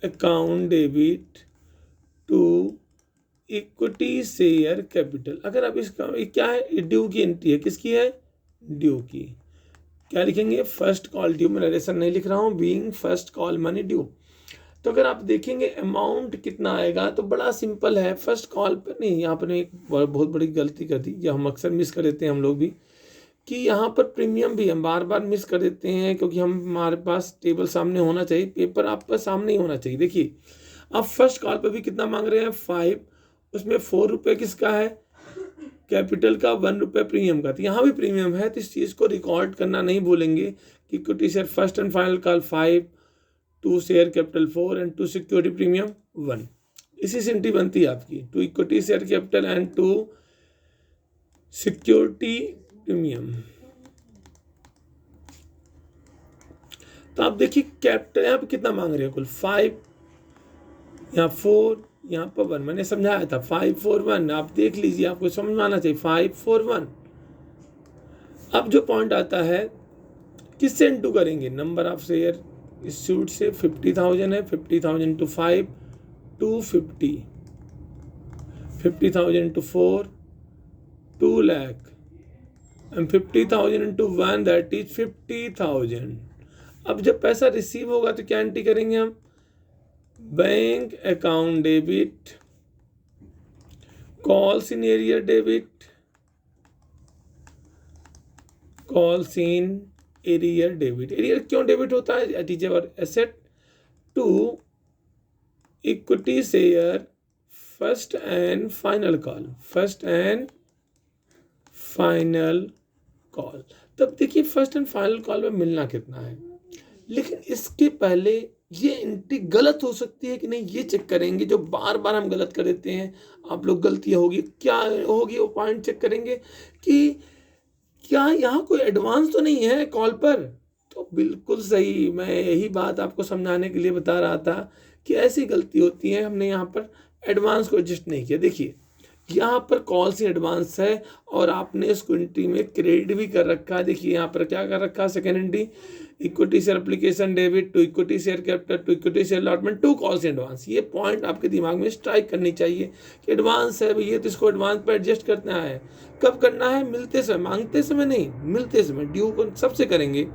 account debit to equity share capital. अगर आप इसका क्या है? ड्यू की एंट्री है। किसकी है? ड्यू की। क्या लिखेंगे? First call due. मैं नरेशन नहीं लिख रहा हूँ, being first call money due. तो अगर आप देखेंगे अमाउंट कितना आएगा तो बड़ा सिंपल है। फर्स्ट कॉल पर नहीं, यहाँ पर एक बहुत बड़ी गलती कर दी, या हम अक्सर मिस कर देते हैं हम लोग भी, कि यहाँ पर प्रीमियम भी हम बार बार मिस कर देते हैं, क्योंकि हमारे पास टेबल सामने होना चाहिए, पेपर आपका सामने ही होना चाहिए। देखिए आप फर्स्ट कॉल पर भी कितना मांग रहे हैं? 5, उसमें 4 रुपये किसका है? कैपिटल का, 1 रुपये प्रीमियम का। तो यहाँ भी प्रीमियम है, तो इस चीज़ को रिकॉर्ड करना नहीं भूलेंगे कि equity share first and final call 5, 2 share capital 4 and 2 security premium 1। इसी से एंट्री बनती है आपकी, 2 equity share capital and 2 security premium. तो आप देखिए कैपिटल यहाँ पे कितना मांग रहे हैं? कुल 5, यहाँ 4, यहाँ पर 1। मैंने समझाया था 5, 4, 1। आप देख लीजिए, आपको समझ में आना चाहिए 5, 4, 1। अब जो पॉइंट आता है, किससे इंटू करेंगे? नंबर ऑफ शेयर इश्यूड से 50,000 है, 50,000 to 5, 250, 50,000 to 4, 2 lakh, and 50,000 into 1 that is 50,000। अब जब पैसा रिसीव होगा तो क्या एंट्री करेंगे हम? Bank account debit, calls in arrear debit, calls in arrear debit. Arrear क्यों डेबिट होता है? It is our asset to equity share first and final call, first and final call. तब देखिए फर्स्ट एंड फाइनल कॉल में मिलना कितना है, लेकिन इसके पहले ये एंट्री गलत हो सकती है कि नहीं ये चेक करेंगे। जो बार बार हम गलत कर देते हैं, आप लोग गलतियाँ होगी, क्या होगी वो पॉइंट चेक करेंगे कि क्या यहाँ कोई एडवांस तो नहीं है कॉल पर। तो बिल्कुल सही, मैं यही बात आपको समझाने के लिए बता रहा था कि ऐसी गलती होती है, हमने यहाँ पर एडवांस को एडजस्ट नहीं किया। देखिए यहाँ पर कॉल से एडवांस है और आपने इसको एंट्री में क्रेडिट भी कर रखा है। देखिए यहाँ पर क्या कर रखा है, second entry equity share application debit to equity share capital to equity share allotment to calls advance. ये पॉइंट आपके दिमाग में स्ट्राइक करनी चाहिए कि एडवांस है भैया, तो इसको एडवांस पर एडजस्ट करना है। कब करना है, मिलते समय, मांगते समय नहीं, मिलते समय। ड्यू को सबसे करेंगे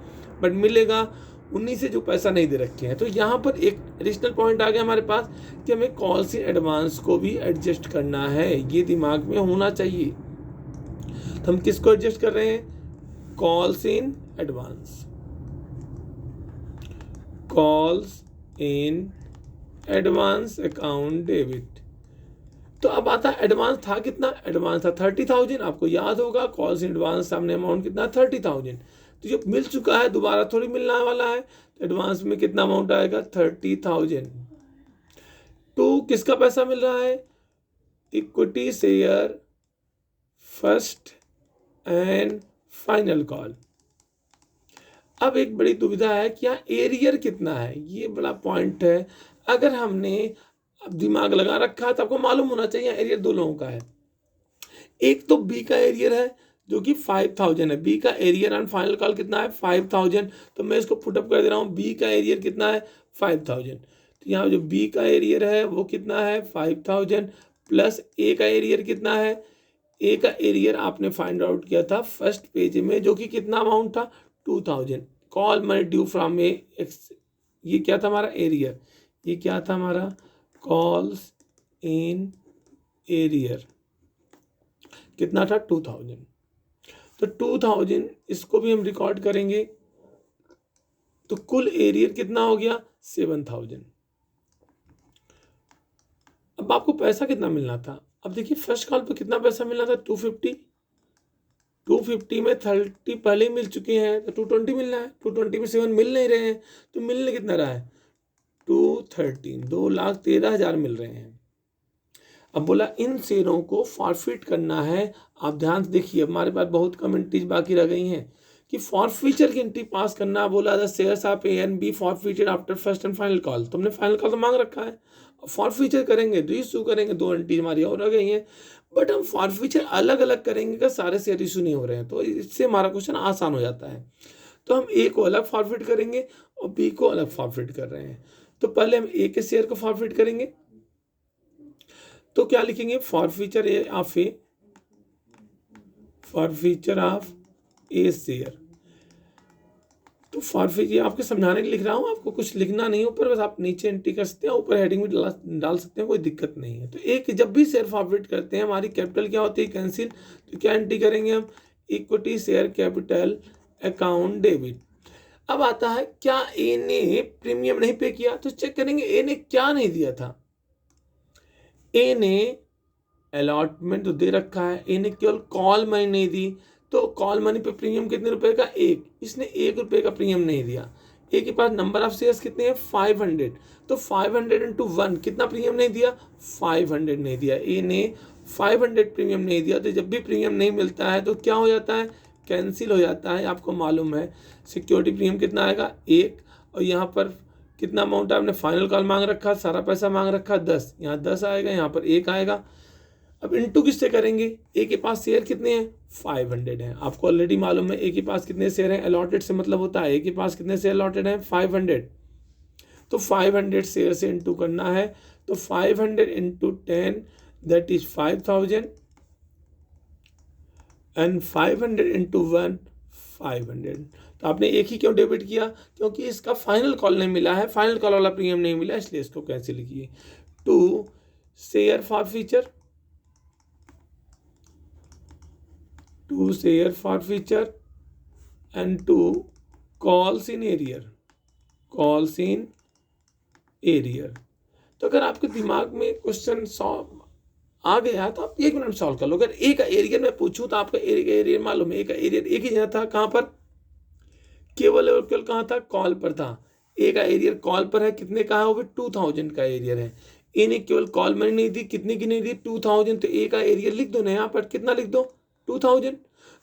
बट मिलेगा उन्हीं से जो पैसा नहीं दे रखे हैं। तो यहाँ पर एक एडिशनल पॉइंट आ गया हमारे पास कि हमें कॉल से एडवांस को भी एडजस्ट करना है, ये दिमाग में होना चाहिए। तो हम किसको एडजस्ट कर रहे हैं, calls in advance, calls in advance account debit. तो अब आता है एडवांस था कितना, एडवांस था 30,000, आपको याद होगा कॉल्स इन एडवांस सामने अमाउंट कितना 30,000। तो जब मिल चुका है दोबारा थोड़ी मिलने वाला है, तो एडवांस में कितना अमाउंट आएगा 30,000। तो किसका पैसा मिल रहा है, equity share first and final call. अब एक बड़ी दुविधा है कि यहाँ एरियर कितना है, ये बड़ा पॉइंट है। अगर हमने अब दिमाग लगा रखा है तो आपको मालूम होना चाहिए एरियर दो लोगों का है। एक तो बी का एरियर है जो कि 5,000 है, बी का एरियर एंड फाइनल कॉल कितना है 5,000। तो मैं इसको पुटअप कर दे रहा हूँ, बी का एरियर कितना है 5,000। तो यहाँ जो बी का एरियर है वो कितना है 5,000 प्लस ए का एरियर कितना है, ए का एरियर आपने फाइंड आउट किया था फर्स्ट पेज में जो कि कितना अमाउंट था 2,000। Call money due from A x, ये क्या था हमारा एरियर, ये क्या था हमारा कॉल्स इन एरियर कितना था 2,000। तो 2,000 इसको भी हम रिकॉर्ड करेंगे तो कुल एरियर कितना हो गया 7,000। अब आपको पैसा कितना मिलना था, अब देखिए फर्स्ट कॉल पे कितना पैसा मिलना था 250, 250 में 30 पहले ही मिल चुके हैं तो 220 मिलना है। 220 में 7 मिल नहीं रहे हैं, तो मिलने कितना रहा है 213, 2,13,000 मिल रहे हैं। अब बोला इन शेयरों को फॉरफिट करना है। आप ध्यान से देखिए, हमारे पास बहुत कम एंट्रीज बाकी रह गई हैं कि फॉरफीचर की एंट्री पास करना। बोला the shares of A and B forfeiture after first and final call. तुमने फाइनल कॉल तो मांग रखा है, फॉरफीचर करेंगे, रीइशू करेंगे, दो एंट्रीज हमारी और रह गई हैं। बट हम फॉरफीचर अलग अलग करेंगे का सारे शेयर इशू नहीं हो रहे हैं, तो इससे हमारा क्वेश्चन आसान हो जाता है। तो हम ए को अलग फॉरफिट करेंगे और बी को अलग फॉरफिट कर रहे हैं। तो पहले हम ए के शेयर को फॉरफिट करेंगे, तो क्या लिखेंगे forfeiture of A, forfeiture of A share. तो फॉरफीचर आपके समझाने के लिए लिख रहा हूँ, आपको कुछ लिखना नहीं है ऊपर, बस आप नीचे एंट्री कर सकते हैं, ऊपर हेडिंग भी डाल सकते हैं, कोई दिक्कत नहीं है। तो एक जब भी शेयर फॉरफिट करते हैं हमारी कैपिटल क्या होती है कैंसिल, तो क्या एंट्री करेंगे हम equity share capital account debit. अब आता है क्या ए ने प्रीमियम नहीं पे किया, तो चेक करेंगे ए ने क्या नहीं दिया था। ए ने अलॉटमेंट तो दे रखा है, ए ने केवल कॉल मनी नहीं दी, तो कॉल मनी पे प्रीमियम कितने रुपए का 1, इसने 1 रुपये का प्रीमियम नहीं दिया। ए के पास नंबर ऑफ शेयर्स कितने हैं 500, तो 500 इंटू 1 कितना प्रीमियम नहीं दिया 500 नहीं दिया। ए ने 500 प्रीमियम नहीं दिया। तो जब भी प्रीमियम नहीं मिलता है तो क्या हो जाता है कैंसिल हो जाता है। आपको मालूम है सिक्योरिटी प्रीमियम कितना आएगा 1, और यहाँ पर कितना अमाउंट है, आपने फाइनल कॉल मांग रखा, सारा पैसा मांग रखा 10, यहाँ 10 आएगा, यहाँ पर 1 आएगा। अब इनटू किससे करेंगे, ए के पास शेयर कितने हैं 500 हैं। आपको ऑलरेडी मालूम है ए के पास कितने शेयर हैं, अलॉटेड से मतलब होता है ए के पास कितने शेयर अलॉटेड हैं 500। तो 500 शेयर से इनटू करना है, तो 500 into 10 that is 5,000 and 500 into 1 500। तो आपने एक ही क्यों डेबिट किया, क्योंकि इसका फाइनल कॉल नहीं मिला है, फाइनल कॉल वाला प्रीमियम नहीं मिला, इसलिए इसको कैंसिल किए। 2 share forfeiture, 2 share forfeiture and 2 calls in arrear, calls in arrear. तो अगर आपके दिमाग में क्वेश्चन आ गया तो आप 1 मिनट में सॉल्व कर लो। अगर ए का एरियर मैं पूछूं तो आपका एरियर मालूम है, ए का एरियर एक ही जगह था, कहाँ पर, केवल और केवल कहाँ था, कॉल पर था। ए का एरियर कॉल पर है, कितने का है, वो भी 2000 का एरियर है। ए ने केवल कॉल मनी नहीं दी, कितने की नहीं दी, 2000, तो ए का एरियर लिख दो ना यहाँ पर, कितना लिख दो, 2000।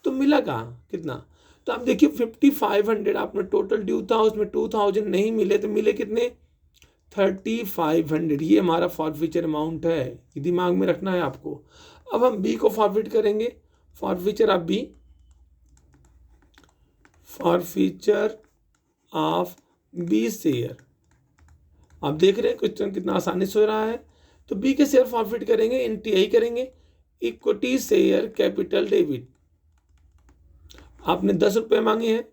तो मिला कहाँ, कितना, तो आप देखिए 5500 आपने टोटल ड्यू था, उसमें 2000 नहीं मिले, तो मिले कितने, 3500। ये हमारा फॉरफीचर अमाउंट है, ये दिमाग में रखना है आपको। अब हम बी को फॉरफिट करेंगे, forfeiture of B, forfeiture of B share. आप देख रहे हैं क्वेश्चन कितना आसानी से हो रहा है। तो बी के शेयर फॉरफिट करेंगे, एनटीआई करेंगे, इक्विटी शेयर कैपिटल डेबिट। आपने 10 रुपये मांगे हैं,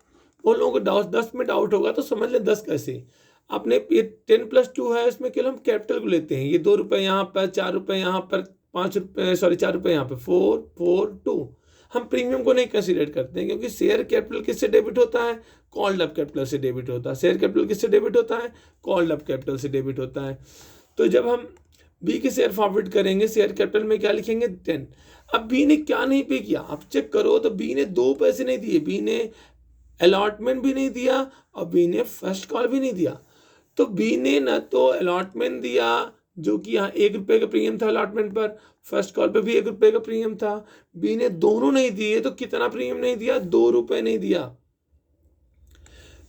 वो लोगों को 10 में डाउट होगा तो समझ ले 10 कैसे। आपने 10+2 है, इसमें केवल हम कैपिटल को लेते हैं, ये 2 रुपये यहाँ पर, 4 रुपये यहाँ पर, 5 रुपये, सॉरी 4 रुपये यहाँ पर, 4 4 2। हम प्रीमियम को नहीं कंसीडर करते हैं, क्योंकि शेयर कैपिटल किससे डेबिट होता है, कॉल्ड अप कैपिटल से डेबिट होता है। शेयर कैपिटल किससे डेबिट होता है, कॉल्ड अप कैपिटल से डेबिट होता है। तो जब हम बी के शेयर फॉरवर्ड करेंगे, शेयर कैपिटल में क्या लिखेंगे, 10। अब बी ने क्या नहीं पे किया, आप चेक करो, तो बी ने 2 पैसे नहीं दिए, बी ने अलॉटमेंट भी नहीं दिया और बी ने फर्स्ट कॉल भी नहीं दिया। तो बी ने न तो अलॉटमेंट दिया, जो कि यहाँ 1 रुपये का प्रीमियम था अलॉटमेंट पर, फर्स्ट कॉल पे भी 1 रुपये का प्रीमियम था, बी ने दोनों नहीं दिए। तो कितना प्रीमियम नहीं दिया, 2 रुपये नहीं दिया।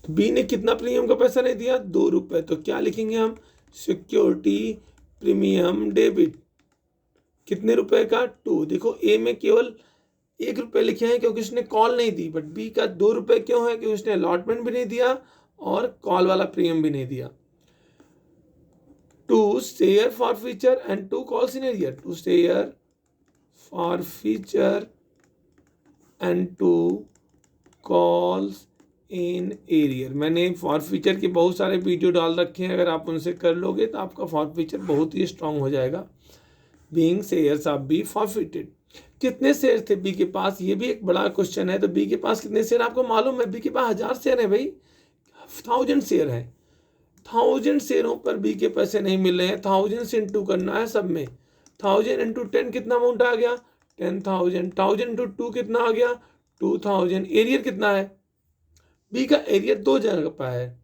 तो बी ने कितना प्रीमियम का पैसा नहीं दिया, 2 रुपये। तो क्या लिखेंगे हम, सिक्योरिटी प्रीमियम डेबिट, कितने रुपए का, 2। देखो ए में केवल 1 रुपये लिखे हैं क्योंकि उसने कॉल नहीं दी, बट बी का 2 रुपये क्यों है, क्योंकि उसने अलॉटमेंट भी नहीं दिया और कॉल वाला प्रीमियम भी नहीं दिया। 2 share forfeiture and 2 calls in arrear, 2 share forfeiture and 2 calls in arrear. मैंने फॉरफीचर के बहुत सारे वीडियो डाल रखे हैं, अगर आप उनसे कर लोगे तो आपका फॉरफीचर बहुत ही स्ट्रांग हो जाएगा। Being shares of B forfeited, कितने शेयर थे बी के पास, ये भी एक बड़ा क्वेश्चन है। तो बी के पास कितने शेयर आपको मालूम है, बी के पास 1000 शेयर है भाई, 1000 शेयर है। 1000 शेयरों पर बी के पैसे नहीं मिल रहे हैं, 1000 से इंटू करना है सब में। 1000 इंटू 10 कितना अमाउंट आ गया, 10,000। 1000 इंटू 2 कितना आ गया, 2000। एरियर कितना है, बी का एरियर 2 जगह पर है।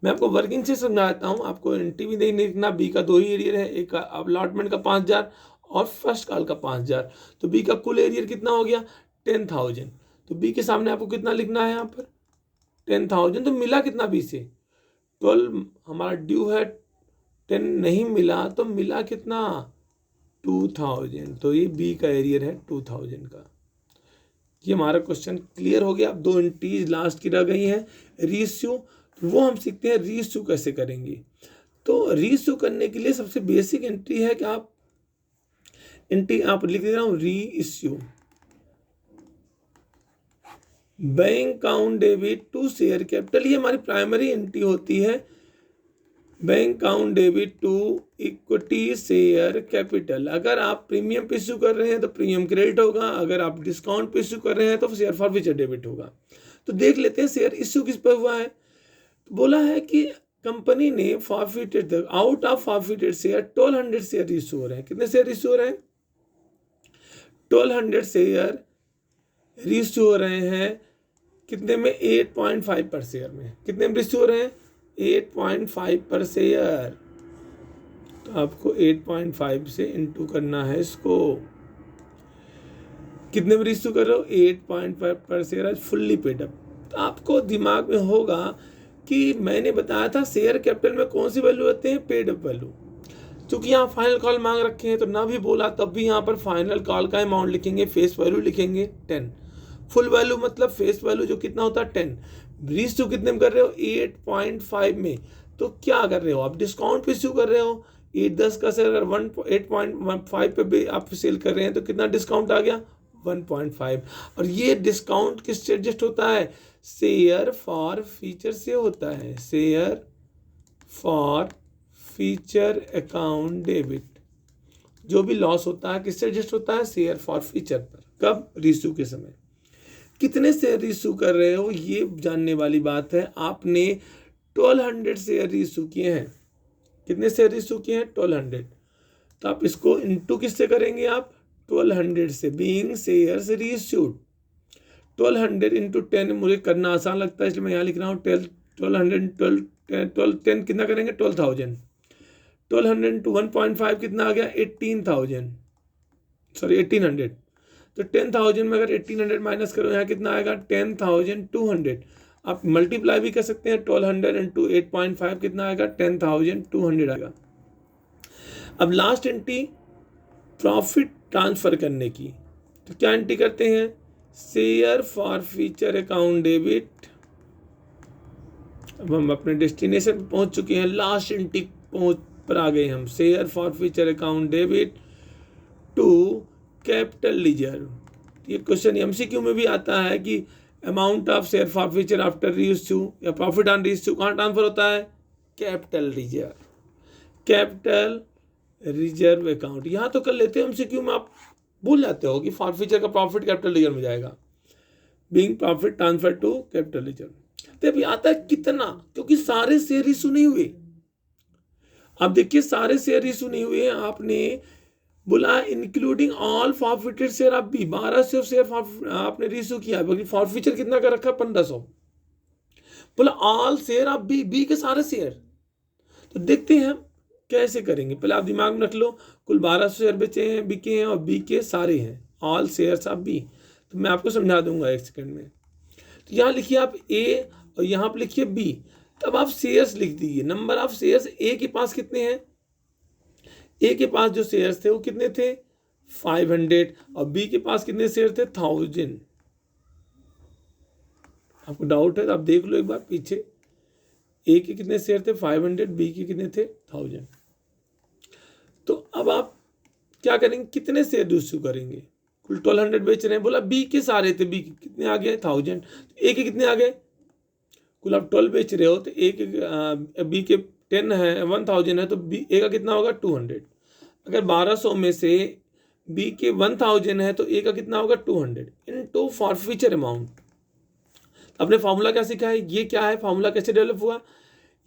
मैं आपको वर्किंग से समझाता हूँ, आपको एंट्री भी नहीं लिखना। बी का 2 ही एरियर है, एक अलॉटमेंट का 5000 और फर्स्ट कॉल का 5000। तो बी का कुल एरियर कितना हो गया, 10,000। तो बी के सामने आपको कितना लिखना है यहाँ पर, 10,000। तो मिला कितना बी से, 12 हमारा ड्यू है, 10 नहीं मिला तो मिला कितना, 2000। तो ये बी का एरियर है 2000 का। ये हमारा क्वेश्चन क्लियर हो गया। अब 2 एंट्रीज लास्ट की रह गई हैं, रीइश्यू, वो हम सीखते हैं रीइश्यू कैसे करेंगे। तो रीइश्यू करने के लिए सबसे बेसिक एंट्री है कि आप एंट्री आप लिख दे रहा हूँ, reissue bank account debit to share capital. ये हमारी प्राइमरी एंट्री होती है, bank account debit to equity share capital. अगर आप प्रीमियम पे इश्यू कर रहे हैं तो प्रीमियम क्रेडिट होगा, अगर आप डिस्काउंट पे इश्यू कर रहे हैं तो शेयर फॉरफीचर डेबिट होगा। तो देख लेते हैं शेयर इश्यू किस पर हुआ है। तो बोला है कि कंपनी ने forfeited, out of forfeited share 1200 share issue हो रहे हैं। कितने शेयर इश्यू हो रहे हैं, 1200 शेयर इश्यू हो रहे हैं। कितने में, 8.5 पर शेयर में। कितने में इश्यू हो रहे हैं, 8.5 पर शेयर। तो आपको 8.5 से इंटू करना है इसको। कितने में इश्यू कर रहे हो, 8.5 पर शेयर, फुल्ली पेड अप। तो आपको दिमाग में होगा कि मैंने बताया था शेयर कैपिटल में कौन सी वैल्यू होते हैं, पेड अप वैल्यू। क्योंकि यहाँ फाइनल कॉल मांग रखे हैं तो ना भी बोला तब भी यहाँ पर फाइनल कॉल का अमाउंट लिखेंगे, फेस वैल्यू लिखेंगे 10। फुल वैल्यू मतलब फेस वैल्यू जो कितना होता है 10। रीइश्यू कितने में कर रहे हो, 8.5 में। तो क्या कर रहे हो आप, डिस्काउंट पे इश्यू कर रहे हो। 8-10 का शेयर अगर 8.5 पे भी आप सेल कर रहे हैं तो कितना डिस्काउंट आ गया, 1.5। और ये डिस्काउंट किससे एडजस्ट होता है, शेयर फॉर फीचर से होता है, share for feature account debit. जो भी लॉस होता है किससे एडजस्ट होता है, शेयर फॉर फीचर पर। कब, रीइश्यू के समय। कितने शेयर रीइश्यू कर रहे हो ये जानने वाली बात है। आपने 1200 शेयर रीइश्यू किए हैं। कितने शेयर रीइश्यू किए हैं, 1200। तो आप इसको इंटू किससे करेंगे आप 1200 से, बीइंग शेयर्स रीइश्यूड। 1200 इंटू 10 मुझे करना आसान लगता है इसलिए मैं यहाँ लिख रहा हूँ 10 कितना करेंगे 12,000। 1200 इंटू 1.5 कितना आ गया 18,000, सॉरी 1800। तो 10,000 में अगर 1800 माइनस करो यहाँ कितना आएगा 10,200। आप मल्टीप्लाई भी कर सकते हैं 1200 इंटू 8.5 कितना आएगा 10,200 आएगा। अब लास्ट एंट्री प्रॉफिट ट्रांसफर करने की, तो क्या एंट्री करते हैं share forfeiture account debit. अब हम अपने डेस्टिनेशन पर पहुंच चुके हैं, लास्ट एंट्री पर आ गए हम, share forfeiture account debit to capital reserve. ये क्वेश्चन एमसीक्यू में भी आता है कि amount of share forfeiture after reissue या प्रॉफिट ऑन रीइश्यू कहाँ ट्रांसफर होता है capital reserve, capital reserve account. यहाँ तो कर लेते हैं एमसीक्यू में, आप भूल जाते हो कि फॉर फ्यूचर का प्रॉफिट कैपिटल रिजर्व में जाएगा, being profit transfer to capital reserve. तो अभी आता है कितना, क्योंकि सारे शेयर इशू नहीं हुए। अब देखिए सारे शेयर इशू नहीं हुए, आपने बोला इंक्लूडिंग ऑल फॉरफिटेड शेयर, आप भी 1200 शेयर आपने रीइश्यू किया, बाकी फॉरफिचर कितना कर रखा 1500। बोला ऑल शेयर आप बी के सारे शेयर। तो देखते हैं हम कैसे करेंगे, पहले आप दिमाग में रख लो कुल 1200 शेयर बेचे हैं, बिके हैं और बी के सारे हैं, ऑल शेयर्स ऑफ बी। तो मैं आपको समझा दूंगा एक सेकंड में। तो यहाँ लिखिए आप ए और यहाँ पर लिखिए बी, तब आप शेयर्स लिख दीजिए। नंबर ऑफ शेयर्स ए के पास कितने हैं, ए के पास जो शेयर्स थे वो कितने थे 500 और बी के पास कितने शेयर थे 1000। आपको डाउट है तो आप देख लो एक बार पीछे, ए के कितने शेयर थे 500, बी के कितने थे 1000। तो अब आप क्या करेंगे, कितने शेयर इश्यू करेंगे, कुल 1200 बेच रहे हैं, बोला बी के सारे थे, बी के कितने आ गए 1000, ए के कितने आ गए, कुल आप 12 बेच रहे हो तो ए के बी के 10 है 1000 है, तो बी ए का कितना होगा 200। अगर 1200 में से बी के 1000 है तो ए का कितना होगा 200 इनटू फॉरफिचर अमाउंट। आपने फार्मूला क्या सीखा है, ये क्या है, फार्मूला कैसे डेवलप हुआ,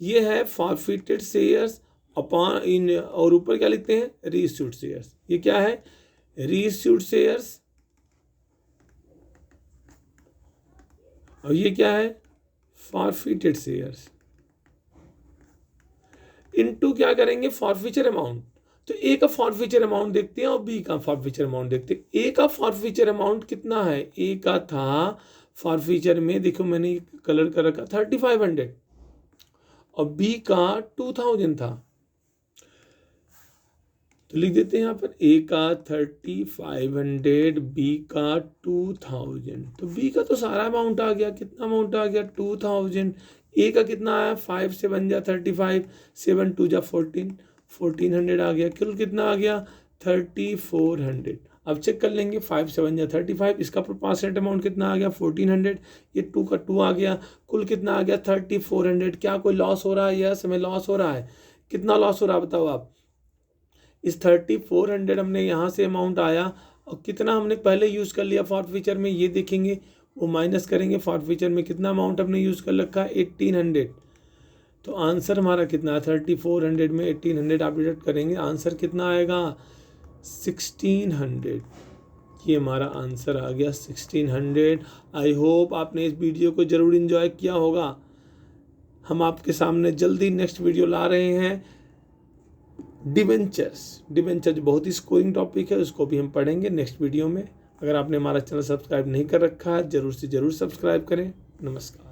ये है फॉरफिटेड शेयर्स अपॉन इन, और ऊपर क्या लिखते हैं रीइश्यूड शेयर्स। ये क्या है रीइश्यूड शेयर्स और ये क्या है फॉरफिटेड शेयर्स इनटू क्या करेंगे फॉरफिचर अमाउंट। तो ए का फॉरफिचर अमाउंट देखते हैं और बी का फॉरफिचर अमाउंट देखते हैं। ए का फॉरफिचर अमाउंट कितना है, ए का था फॉरफिचर में, देखो मैंने कलर कर रखा 3500 और बी का 2000 था। तो लिख देते हैं यहाँ पर ए का 3500, बी का 2000। तो बी का तो सारा अमाउंट आ गया, कितना अमाउंट आ गया 2000। ए का कितना आया 5 से बन जा 35, 7 2 जा 1400 आ गया, कुल कितना आ गया 3400। अब चेक कर लेंगे 5 से बन जा 35, इसका परसेंट अमाउंट कितना आ गया 1400, ये 2 का 2 आ गया, कुल कितना आ गया 3400। क्या कोई लॉस हो रहा है, यस हमें लॉस हो रहा है। कितना लॉस हो रहा है बताओ आप, इस 3400 हमने यहाँ से अमाउंट आया और कितना हमने पहले यूज़ कर लिया फॉरफिचर में, ये देखेंगे वो माइनस करेंगे, फॉरफिचर में कितना अमाउंट हमने यूज़ कर रखा है 1800। तो आंसर हमारा कितना 3400 में 1800 आप डिडक्ट करेंगे, आंसर कितना आएगा 1600। ये हमारा आंसर आ गया 1600। आई होप आपने इस वीडियो को ज़रूर इन्जॉय किया होगा। हम आपके सामने जल्दी नेक्स्ट वीडियो ला रहे हैं डिबेंचर्स बहुत ही स्कोरिंग टॉपिक है, उसको भी हम पढ़ेंगे नेक्स्ट वीडियो में। अगर आपने हमारा चैनल सब्सक्राइब नहीं कर रखा है ज़रूर से ज़रूर सब्सक्राइब करें। नमस्कार।